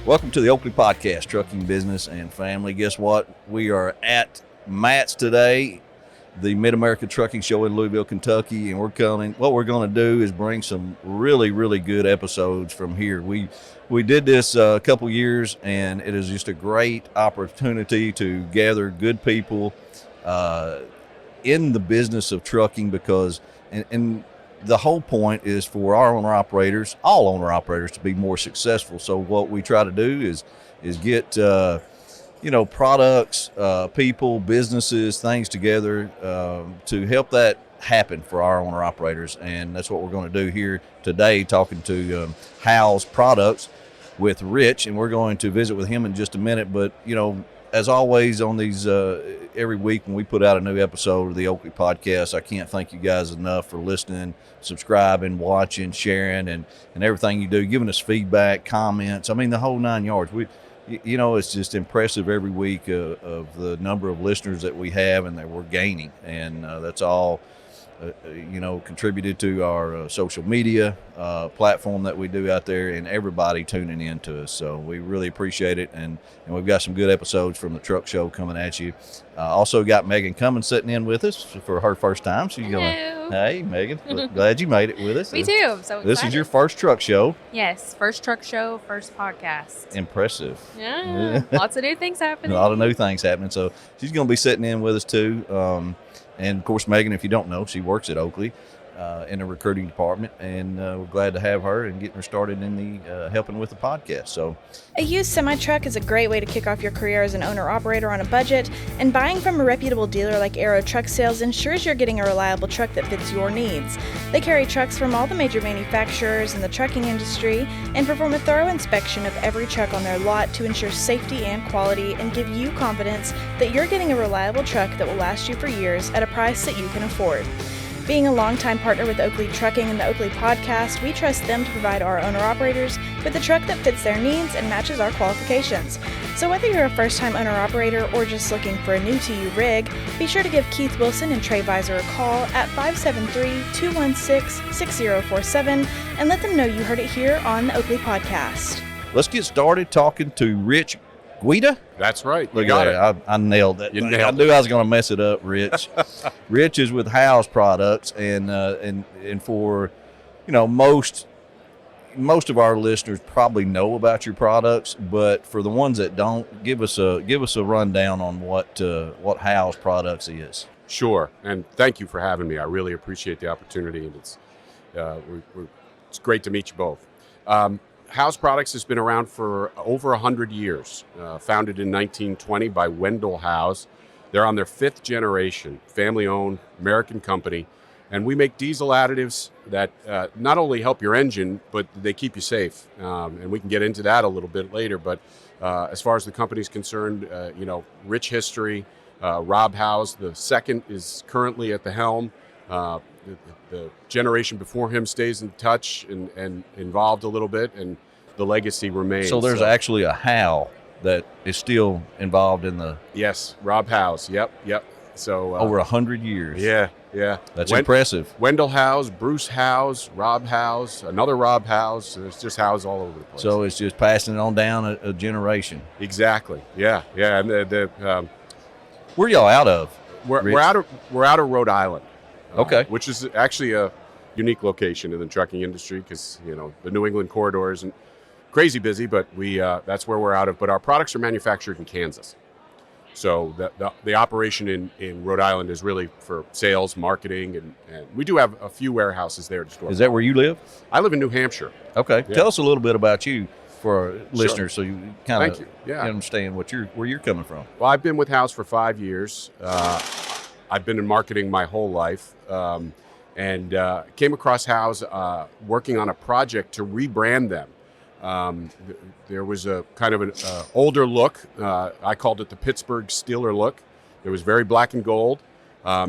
Welcome to the Oakley Podcast, Trucking Business and Family. Guess what? We are at Matt's today, the Mid-America Trucking Show in Louisville, Kentucky, and what we're going to do is bring some really, really good episodes from here. We did this a couple years, and it is just a great opportunity to gather good people in the business of trucking because and the whole point is for our owner-operators, all owner-operators, to be more successful. So what we try to do is get, products, people, businesses, things together to help that happen for our owner-operators. And that's what we're going to do here today, talking to Hal's Products with Rich. And we're going to visit with him in just a minute. But, as always on these every week when we put out a new episode of the Oakley Podcast, I can't thank you guys enough for listening, subscribing, watching, sharing, and everything you do, giving us feedback, comments. I mean, the whole 9 yards. It's just impressive every week of the number of listeners that we have and that we're gaining. And that's all, contributed to our social media platform that we do out there and everybody tuning in to us. So we really appreciate it. And we've got some good episodes from the truck show coming at you. Also got Megan Cummings sitting in with us for her first time. So you're going, hey, Megan, glad you made it with us. Me too. I'm so excited. This is your first truck show. Yes, first truck show, first podcast. Impressive. Yeah, lots of new things happening. A lot of new things happening. So she's going to be sitting in with us too. And, of course, Megan, if you don't know, she works at Oakley in the recruiting department, and we're glad to have her and getting her started in the helping with the podcast. So, a used semi-truck is a great way to kick off your career as an owner-operator on a budget, and buying from a reputable dealer like Aero Truck Sales ensures you're getting a reliable truck that fits your needs. They carry trucks from all the major manufacturers in the trucking industry and perform a thorough inspection of every truck on their lot to ensure safety and quality and give you confidence that you're getting a reliable truck that will last you for years at a price that you can afford. Being a longtime partner with Oakley Trucking and the Oakley Podcast, we trust them to provide our owner-operators with a truck that fits their needs and matches our qualifications. So whether you're a first-time owner-operator or just looking for a new-to-you rig, be sure to give Keith Wilson and Trey Visor a call at 573-216-6047 and let them know you heard it here on the Oakley Podcast. let's get started talking to Rich Guida. That's right. Look at that. I nailed that. You thing. nailed I knew I was going to mess it up, Rich. Rich is with Hal's Products, and for most of our listeners probably know about your products, but for the ones that don't, give us a rundown on what Hal's Products is. Sure, and thank you for having me. I really appreciate the opportunity, and it's great to meet you both. Hal's Products has been around for over 100 years, founded in 1920 by Wendell Howes. They're on their fifth generation, family-owned American company, and we make diesel additives that not only help your engine, but they keep you safe. And we can get into that a little bit later, but as far as the company's concerned, rich history. Rob Howes, the second, is currently at the helm. The generation before him stays in touch and involved a little bit, and the legacy remains. So there's actually a Hal that is still involved in the... Yes, Rob Howes. Yep. So over 100 years. Yeah. That's impressive. Wendell Howes, Bruce Howes, Rob Howes, another Rob Howes. There's just Howes all over the place. So it's just passing it on down a generation. Exactly. Yeah. And where y'all out of? We're out of Rhode Island. Okay. Which is actually a unique location in the trucking industry because, the New England corridor isn't crazy busy, but that's where we're out of. But our products are manufactured in Kansas. So the operation in Rhode Island is really for sales, marketing, and we do have a few warehouses there to store. Is that where you live? I live in New Hampshire. Okay. Yeah. Tell us a little bit about you for our listeners, Sure. so you kind of Yeah. understand where you're coming from. Well, I've been with House for 5 years. I've been in marketing my whole life, and came across House working on a project to rebrand them. There was a kind of an older look. I called it the Pittsburgh Steeler look. It was very black and gold.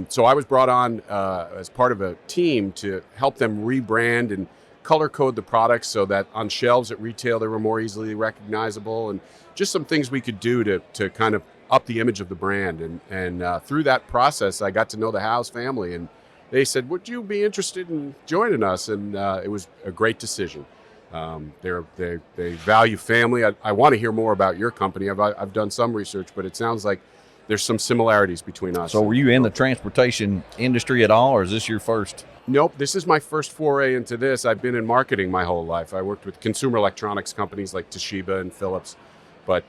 So I was brought on as part of a team to help them rebrand and color code the products so that on shelves at retail they were more easily recognizable, and just some things we could do to kind of up the image of the brand. And through that process, I got to know the Howes family, and they said, would you be interested in joining us? And it was a great decision. They value family. I want to hear more about your company. I've done some research, but it sounds like there's some similarities between us. So were you in the transportation industry at all, or is this your first? Nope, this is my first foray into this. I've been in marketing my whole life. I worked with consumer electronics companies like Toshiba and Philips. But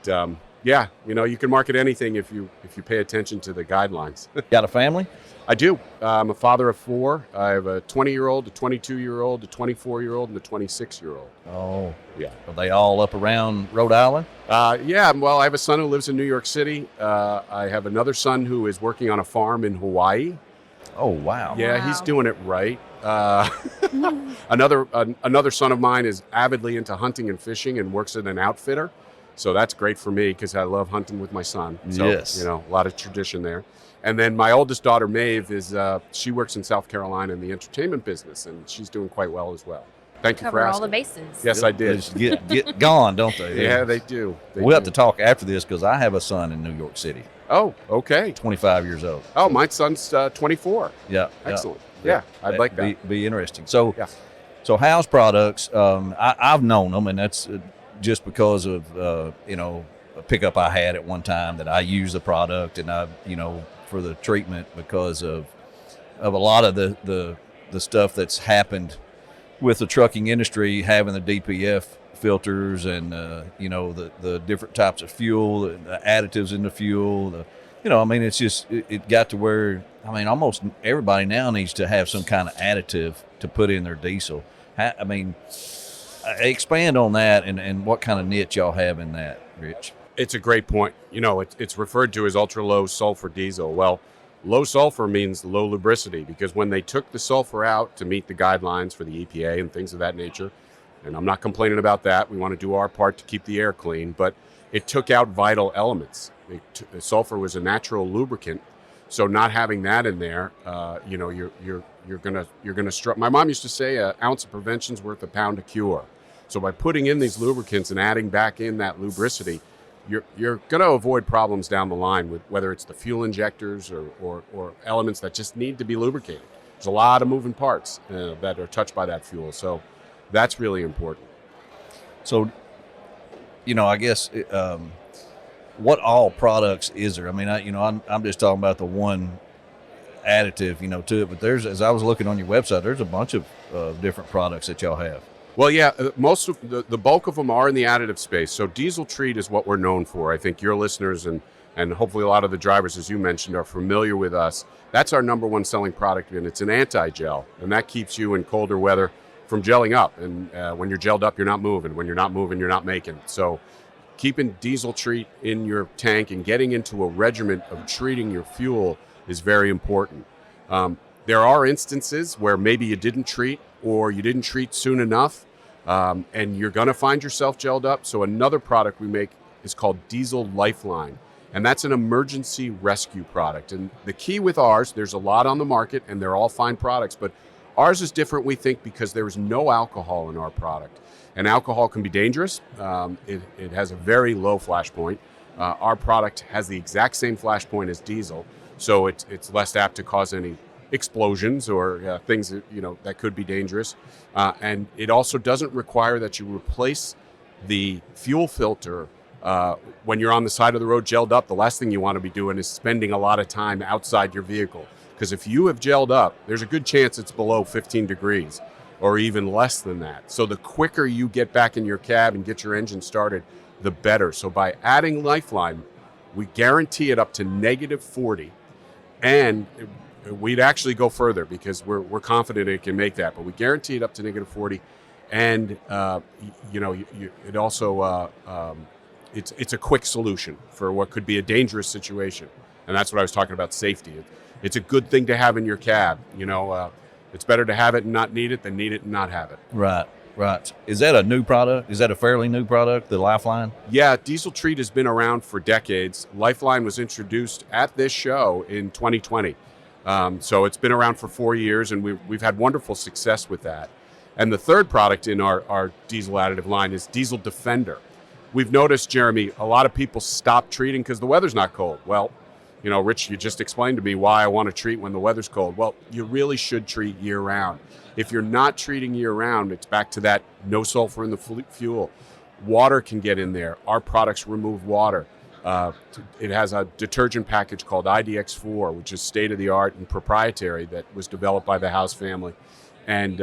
yeah, you can market anything if you pay attention to the guidelines. Got a family? I do. I'm a father of 4. I have a 20-year-old, a 22-year-old, a 24-year-old, and a 26-year-old. Oh. Yeah. Are they all up around Rhode Island? Yeah, well, I have a son who lives in New York City. I have another son who is working on a farm in Hawaii. Oh, wow. Yeah, Wow. he's doing it right. Another son of mine is avidly into hunting and fishing and works at an outfitter. So that's great for me because I love hunting with my son. So, Yes. a lot of tradition there. And then my oldest daughter, Maeve, she works in South Carolina in the entertainment business, and she's doing quite well as well. Thank you for Cover all asking. the bases. Yes, I did. Just get gone, don't they? Yeah, they do. We'll have to talk after this because I have a son in New York City, Oh, okay. 25 years old. Oh, my son's 24. Yeah. Excellent. Yeah, I'd like that. Be interesting. So, Yeah. so House products, I've known them, and that's just because of a pickup I had at one time that I use the product, and for the treatment because of a lot of the stuff that's happened with the trucking industry, having the DPF filters and the different types of fuel, the additives in the fuel. It's just it got to where almost everybody now needs to have some kind of additive to put in their diesel. Expand on that and what kind of niche y'all have in that, Rich. It's a great point. It's referred to as ultra low sulfur diesel. Well, low sulfur means low lubricity because when they took the sulfur out to meet the guidelines for the EPA and things of that nature, and I'm not complaining about that. We want to do our part to keep the air clean, but it took out vital elements. The sulfur was a natural lubricant, so not having that in there, you're gonna struggle. My mom used to say, "An ounce of prevention's worth a pound of cure." So by putting in these lubricants and adding back in that lubricity, you're going to avoid problems down the line with whether it's the fuel injectors or elements that just need to be lubricated. There's a lot of moving parts that are touched by that fuel, so that's really important. So, I guess what all products is there? I'm just talking about the one additive, to it. But as I was looking on your website, there's a bunch of different products that y'all have. Well, yeah, most of the bulk of them are in the additive space. So diesel treat is what we're known for. I think your listeners and hopefully a lot of the drivers, as you mentioned, are familiar with us. That's our number one selling product, and it's an anti-gel, and that keeps you in colder weather from gelling up. And when you're gelled up, you're not moving. When you're not moving, you're not making. So keeping diesel treat in your tank and getting into a regimen of treating your fuel is very important. There are instances where maybe you didn't treat or you didn't treat soon enough, and you're going to find yourself gelled up. So another product we make is called Diesel Lifeline, and that's an emergency rescue product. And the key with ours, there's a lot on the market, and they're all fine products, but ours is different, we think, because there is no alcohol in our product. And alcohol can be dangerous. It has a very low flash point. Our product has the exact same flash point as diesel, so it's less apt to cause any explosions or things that could be dangerous. And it also doesn't require that you replace the fuel filter when you're on the side of the road gelled up. The last thing you want to be doing is spending a lot of time outside your vehicle, because if you have gelled up, there's a good chance it's below 15 degrees or even less than that. So the quicker you get back in your cab and get your engine started, the better. So by adding Lifeline, we guarantee it up to -40, and we'd actually go further because we're confident it can make that, but we guarantee it up to -40, and it also it's a quick solution for what could be a dangerous situation, and that's what I was talking about, safety. It's a good thing to have in your cab. It's better to have it and not need it than need it and not have it. Right. Is that a new product? Is that a fairly new product, the Lifeline? Yeah, Diesel Treat has been around for decades. Lifeline was introduced at this show in 2020. So it's been around for 4 years, and we've had wonderful success with that. And the third product in our diesel additive line is Diesel Defender. We've noticed, Jeremy, a lot of people stop treating because the weather's not cold. Well, Rich, you just explained to me why I want to treat when the weather's cold. Well, you really should treat year-round. If you're not treating year-round, it's back to that no sulfur in the fuel. Water can get in there. Our products remove water. It has a detergent package called IDX4, which is state-of-the-art and proprietary, that was developed by the House family. And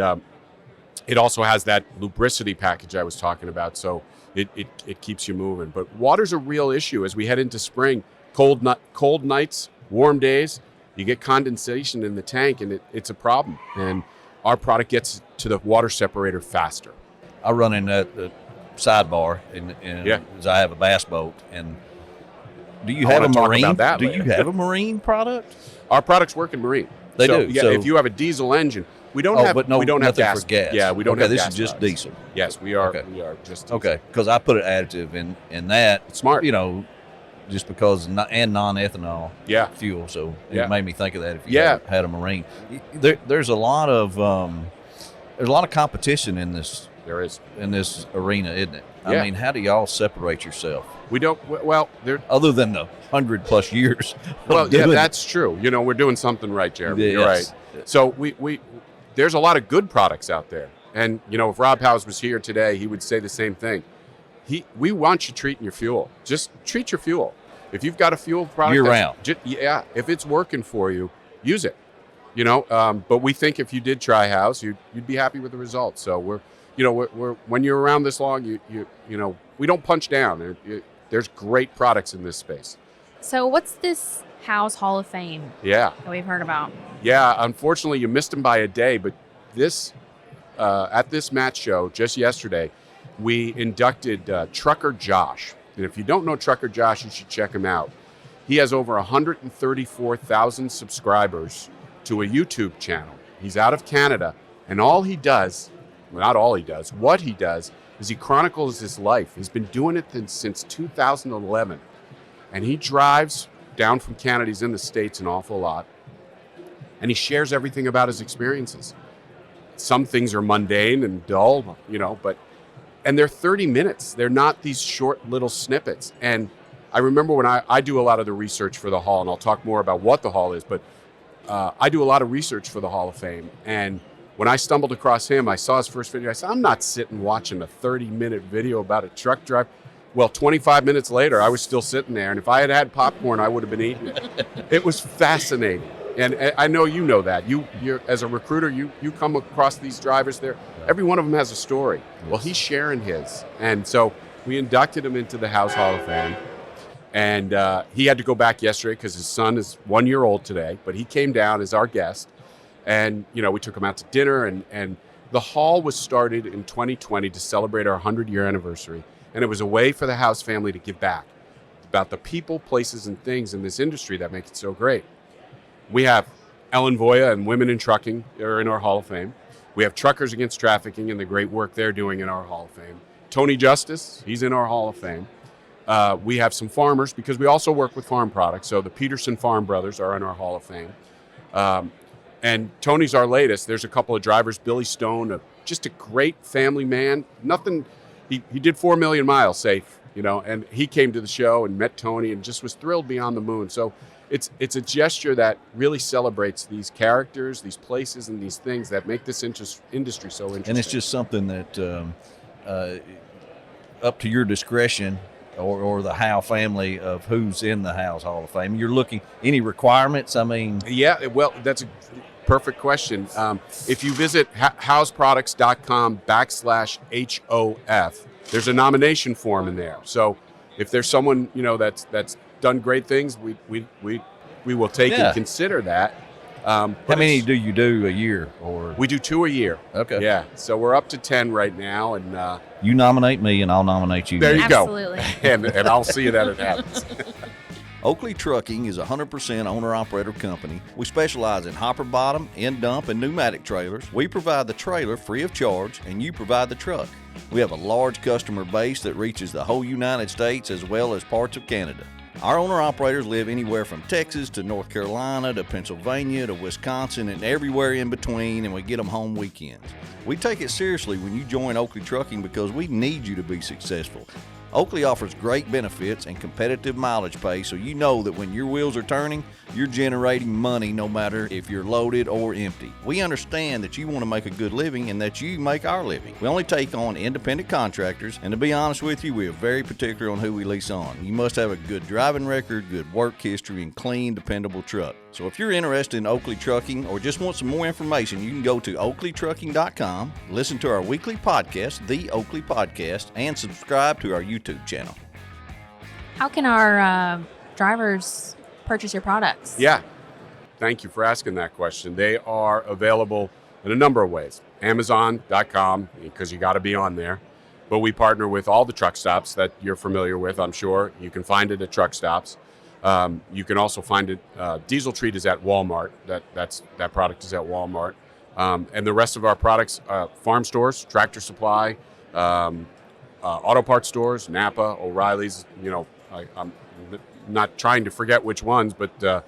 it also has that lubricity package I was talking about, so it keeps you moving. But water's a real issue as we head into spring. Cold nights, warm days, you get condensation in the tank, and it's a problem. And our product gets to the water separator faster. I run in that sidebar, and as I have a bass boat. And do you have a marine? Do you have a marine product? Our products work in marine. They do. Yeah, so if you have a diesel engine, we don't have gas. For gas. Yeah, we don't have this gas. This is just diesel. Yes, we are. Okay. We are just diesel. Okay, because I put an additive in that. It's smart. Just because and non-ethanol fuel. So it made me think of that if you had a marine. There's a lot of competition in this. There is. In this arena, isn't it? Yeah. I mean, how do y'all separate yourself? We don't. Well, other than the 100+ years. Well, yeah, that's true. We're doing something right, Jeremy. Yes. You're right. So we there's a lot of good products out there, and if Rob Howes was here today, he would say the same thing. We want you treating your fuel. Just treat your fuel. If you've got a fuel product year round, if it's working for you, use it. But we think if you did try Howes, you'd be happy with the results. So we're when you're around this long, we don't punch down. There's great products in this space. So what's this Howes Hall of Fame that we've heard about? Yeah, unfortunately, you missed him by a day, but at this match show just yesterday, we inducted Trucker Josh. And if you don't know Trucker Josh, you should check him out. He has over 134,000 subscribers to a YouTube channel. He's out of Canada, and what he does is he chronicles his life. He's been doing it since 2011. And he drives down from Canada. He's in the States an awful lot. And he shares everything about his experiences. Some things are mundane and dull, and they're 30 minutes. They're not these short little snippets. And I remember when I do a lot of the research for the Hall, and I'll talk more about what the Hall is, but I do a lot of research for the Hall of Fame. And when I stumbled across him, I saw his first video. I said, I'm not sitting watching a 30-minute video about a truck drive. Well, 25 minutes later, I was still sitting there. And if I had had popcorn, I would have been eating it. It was fascinating. And I know you know that. You're as a recruiter, you come across these drivers there. Every one of them has a story. Well, he's sharing his. And so we inducted him into the Howes Hall of Fame. And he had to go back yesterday because his son is 1 year old today. But he came down as our guest. And, we took him out to dinner. And the Hall was started in 2020 to celebrate our 100-year anniversary. And it was a way for the Howes family to give back about the people, places, and things in this industry that make it so great. We have Ellen Voya and Women in Trucking are in our Hall of Fame. We have Truckers Against Trafficking and the great work they're doing in our Hall of Fame. Tony Justice, he's in our Hall of Fame. We have some farmers because we also work with farm products. So the Peterson Farm Brothers are in our Hall of Fame. And Tony's our latest. There's a couple of drivers. Billy Stone, just a great family man. He did 4 million miles safe, and he came to the show and met Tony and just was thrilled beyond the moon. So it's a gesture that really celebrates these characters, these places, and these things that make this industry so interesting. And it's just something that up to your discretion or the Howe family of who's in the Howes Hall of Fame. You're looking, any requirements? I mean. Yeah, well, that's a perfect question. If you visit howesproducts.com/HOF, there's a nomination form in there. So if there's someone, that's done great things, we will take and consider that. How many do you do a year? Or we do 2 a year. Okay. Yeah. So we're up to 10 right now, and you nominate me, and I'll nominate you. There you Absolutely. go. and I'll see that it happens. Oakley Trucking is a 100% owner-operator company. We specialize in hopper bottom, end dump, and pneumatic trailers. We provide the trailer free of charge, and you provide the truck. We have a large customer base that reaches the whole United States as well as parts of Canada. Our owner-operators live anywhere from Texas to North Carolina to Pennsylvania to Wisconsin and everywhere in between, and we get them home weekends. We take it seriously when you join Oakley Trucking because we need you to be successful. Oakley offers great benefits and competitive mileage pay, so you know that when your wheels are turning, you're generating money no matter if you're loaded or empty. We understand that you want to make a good living and that you make our living. We only take on independent contractors, and to be honest with you, we are very particular on who we lease on. You must have a good driving record, good work history, and clean, dependable truck. So if you're interested in Oakley Trucking or just want some more information, you can go to oakleytrucking.com, listen to our weekly podcast, The Oakley Podcast, and subscribe to our YouTube channel. How can our drivers purchase your products? Yeah, thank you for asking that question. They are available in a number of ways. Amazon.com, because you got to be on there. But we partner with all the truck stops that you're familiar with, I'm sure. You can find it at truck stops. You can also find it, Diesel Treat is at Walmart. That product is at Walmart. And the rest of our products, farm stores, Tractor Supply, auto parts stores, Napa, O'Reilly's. You know, I'm not trying to forget which ones, but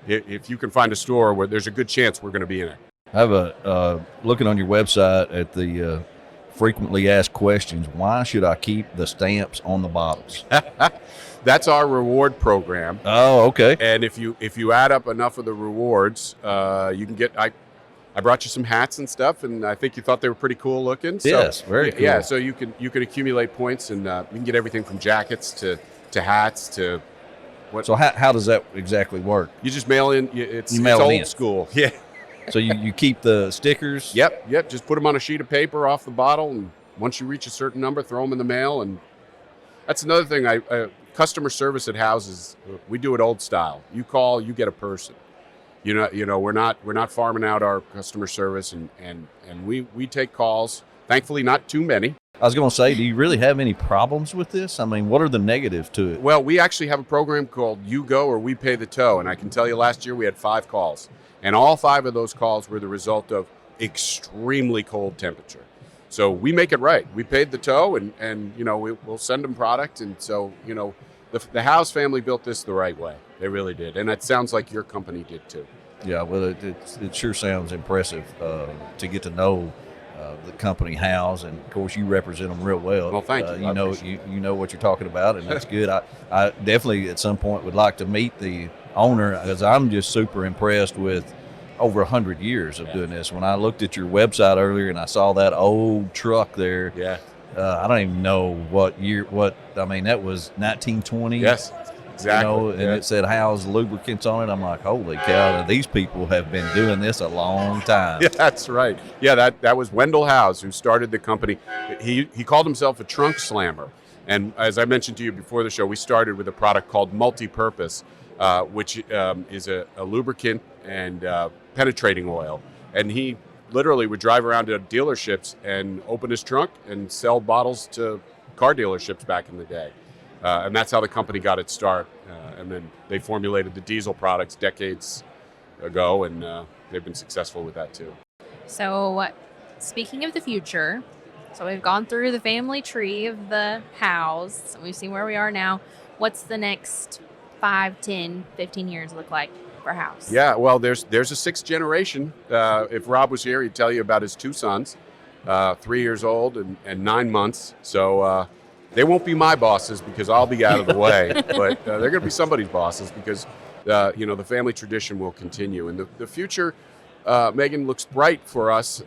if you can find a store where there's a good chance we're going to be in it. I have looking on your website at the frequently asked questions, why should I keep the stamps on the bottles? That's our reward program. Oh, okay. And if you add up enough of the rewards, you can get. I brought you some hats and stuff, and I think you thought they were pretty cool looking. So, yes, very cool. Yeah, so you can accumulate points, and you can get everything from jackets to hats to. What? So how does that exactly work? You just mail in. It's mail old in. school. Yeah. So you keep the stickers? Yep. Just put them on a sheet of paper off the bottle, and once you reach a certain number, throw them in the mail. And that's another thing. Customer service at houses, we do it old style. You call, you get a person. You know, we're not farming out our customer service, and we take calls. Thankfully, not too many. I was going to say, do you really have any problems with this? I mean, what are the negatives to it? Well, we actually have a program called You Go or We Pay the Tow, and I can tell you last year we had 5 calls, and all 5 of those calls were the result of extremely cold temperature. So we make it right. We paid the tow, and you know, we'll send them product, and so, you know, the Howes family built this the right way. They really did, and it sounds like your company did too. Yeah, well, it sure sounds impressive to get to know the company Howes, and of course you represent them real well. Well, thank you. You know what you're talking about, and that's good. I definitely at some point would like to meet the owner, because I'm just super impressed with over 100 years of doing this. When I looked at your website earlier and I saw that old truck there, I don't even know what year. I mean, that was 1920. Yes. Exactly. You know, and it said Howes Lubricants on it. I'm like, holy cow, these people have been doing this a long time. Yeah, that's right. Yeah, that was Wendell Howes who started the company. He called himself a trunk slammer. And as I mentioned to you before the show, we started with a product called Multi-Purpose, which is a lubricant and penetrating oil. And he literally would drive around to dealerships and open his trunk and sell bottles to car dealerships back in the day. And that's how the company got its start. And then they formulated the diesel products decades ago, and they've been successful with that too. So speaking of the future, so we've gone through the family tree of the Howes, and we've seen where we are now. What's the next 5, 10, 15 years look like for Howes? Yeah, well, there's a 6th generation. If Rob was here, he'd tell you about his 2 sons, 3 years old and 9 months. So they won't be my bosses because I'll be out of the way, but they're going to be somebody's bosses because, the family tradition will continue. And the future, Megan, looks bright for us.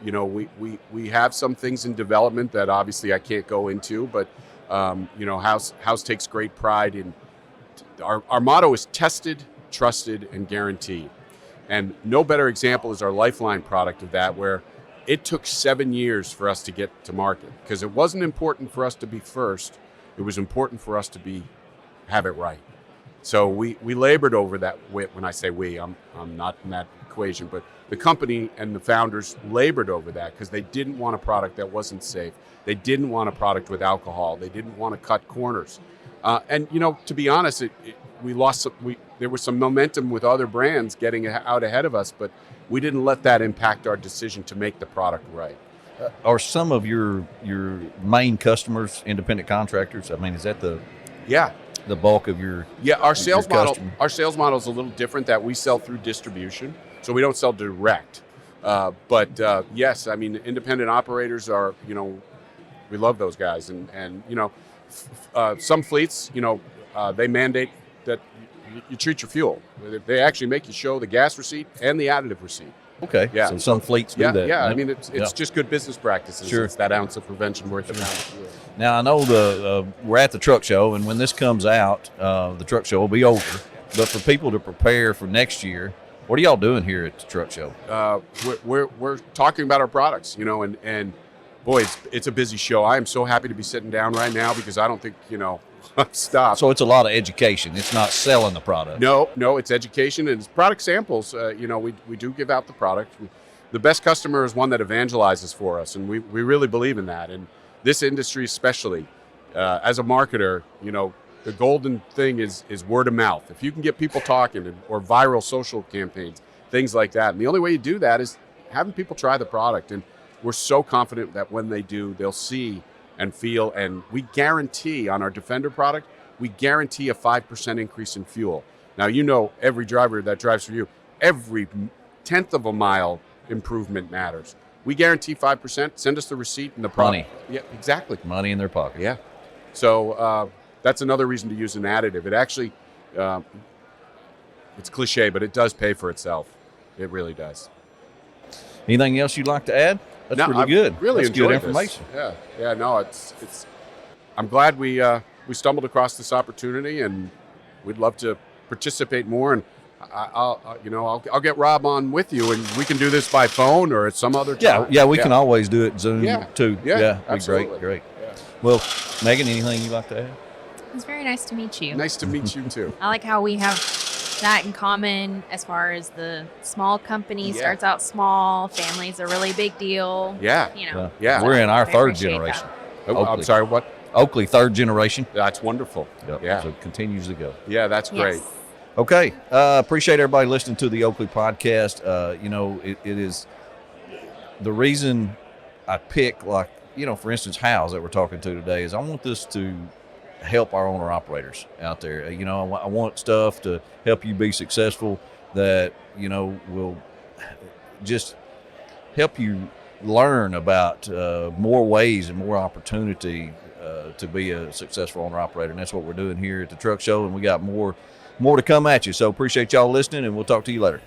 We have some things in development that obviously I can't go into, but, Howes takes great pride in, our motto is tested, trusted, and guaranteed. And no better example is our Lifeline product of that, where it took 7 years for us to get to market because it wasn't important for us to be first. It was important for us to have it right. So we labored over that. When I say we, I'm not in that equation, but the company and the founders labored over that because they didn't want a product that wasn't safe. They didn't want a product with alcohol. They didn't want to cut corners. And to be honest, we lost. There was some momentum with other brands getting out ahead of us, but we didn't let that impact our decision to make the product right. Are some of your main customers independent contractors? I mean, is that the bulk of your our sales model? customer? Our sales model is a little different. That we sell through distribution, so we don't sell direct. But yes, I mean, independent operators are We love those guys. And some fleets, they mandate that you treat your fuel. They actually make you show the gas receipt and the additive receipt. Okay. Yeah. So some fleets do that. Yeah. I mean, it's just good business practices. Sure. It's that ounce of prevention worth the pound of fuel. Now, I know we're at the truck show, and when this comes out, the truck show will be over. But for people to prepare for next year, what are y'all doing here at the truck show? We're talking about our products, and boy, it's a busy show. I am so happy to be sitting down right now because I don't think, I'm stopped. So it's a lot of education. It's not selling the product. No, it's education and it's product samples. We do give out the product. The best customer is one that evangelizes for us, and we really believe in that. And this industry especially, as a marketer, the golden thing is word of mouth. If you can get people talking or viral social campaigns, things like that. And the only way you do that is having people try the product. And we're so confident that when they do, they'll see and feel. And we guarantee on our Defender product, we guarantee a 5% increase in fuel. Now, every driver that drives for you, every tenth of a mile improvement matters. We guarantee 5%. Send us the receipt and the product. Money. Yeah, exactly. Money in their pocket. Yeah. So that's another reason to use an additive. It actually, it's cliche, but it does pay for itself. It really does. Anything else you'd like to add? That's No, really I good. Really That's enjoyed good this. information. Yeah. No, it's. I'm glad we stumbled across this opportunity, and we'd love to participate more. And I'll get Rob on with you, and we can do this by phone or at some other time. Yeah, we can always do it Zoom too. Yeah, that'd be absolutely. great. Yeah. Well, Megan, anything you'd like to add? It's very nice to meet you. Nice to meet you too. I like how we have that in common as far as the small company starts out small, family's a really big deal. Yeah. Yeah. We're in our I third appreciate generation. Oh, I'm Oakley. sorry. What? Oakley, third generation. That's wonderful. Yep. Yeah. So it continues to go. Yeah, that's great. Yes. Okay. Appreciate everybody listening to the Oakley Podcast. It is the reason I pick, for instance, House that we're talking to today is I want this to help our owner operators out there. I want stuff to help you be successful that, will just help you learn about more ways and more opportunity to be a successful owner operator. And that's what we're doing here at the truck show. And we got more to come at you. So appreciate y'all listening, and we'll talk to you later.